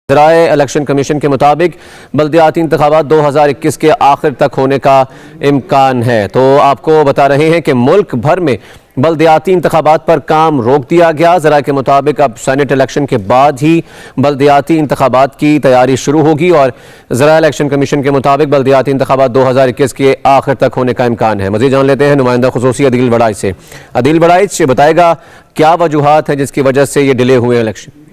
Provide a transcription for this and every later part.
ज़राए election commission के मुताबिक बल्दियाती इंतखाबात 2021 के आखिर तक होने का इम्कान है। तो आपको बता रहे हैं कि मुल्क भर में बल्दियाती इंतखाबात पर काम रोक दिया गया। ज़राए के मुताबिक अब सेनेट इलेक्शन के बाद ही बल्दियाती इंतखाबात की तैयारी शुरू होगी और ज़राए इलेक्शन कमीशन के मुताबिक बल्दियाती इंतखाबात 2021 के आखिर तक होने का इम्कान है। मज़ीद जान लेते हैं नुमाइंदा खुसूसी अदील बड़ाइच से। अदील बड़ाइच बताएगा क्या वजूहात हैं जिसकी वजह से ये डिले हुए इलेक्शन।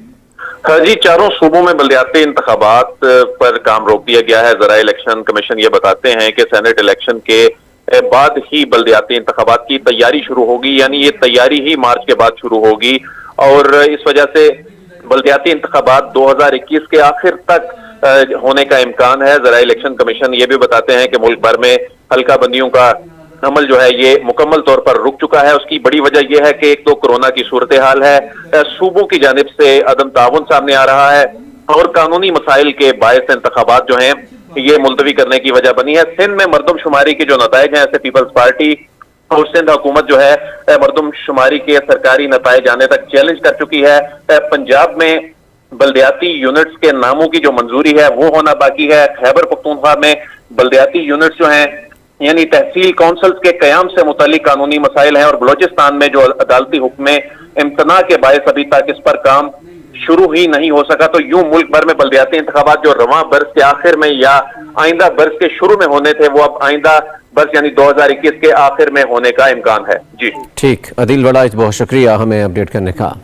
हाँ जी, चारों सूबों में बल्दियाती इंतखाबात पर काम रोक दिया गया है। ज़राए इलेक्शन कमीशन ये बताते हैं कि सेनेट इलेक्शन के बाद ही बल्दियाती इंतखाबात की तैयारी शुरू होगी, यानी ये तैयारी ही मार्च के बाद शुरू होगी और इस वजह से बल्दियाती इंतखाबात 2021 के आखिर तक होने का इम्कान है। ज़राए इलेक्शन कमीशन ये भी बताते हैं कि मुल्क भर में हल्का बंदियों का अमल जो है ये मुकम्मल तौर पर रुक चुका है। उसकी बड़ी वजह यह है कि एक तो कोरोना की सूरत हाल है, सूबों की जानिब से अदम ताउन सामने आ रहा है और कानूनी मसाइल के बायस इंतखाबात जो हैं ये मुलतवी करने की वजह बनी है। सिंध में मरदमशुमारी के जो नताइज हैं, ऐसे पीपल्स पार्टी और सिंध हुकूमत जो है मरदमशुमारी के सरकारी नताइज आने तक चैलेंज कर चुकी है। पंजाब में बल्दियाती यूनिट्स के नामों की जो मंजूरी है वो होना बाकी है। खैबर पख्तूनख्वा में बल्दियाती यूनिट्स जो हैं यानी तहसील काउंसिल्स के कयाम से मुतालिक कानूनी मसाइल हैं और बलोचिस्तान में जो अदालती हुक्म इम्तना के बायस अभी तक इस पर काम शुरू ही नहीं हो सका। तो यूं मुल्क भर में बल्दियाती इंतखाबात जो रवां बरस के आखिर में या आइंदा बरस के शुरू में होने थे वो अब आइंदा बरस यानी 2021 के आखिर में होने का इम्कान है। जी ठीक, अदील बड़ाइच बहुत शुक्रिया हमें अपडेट करने का।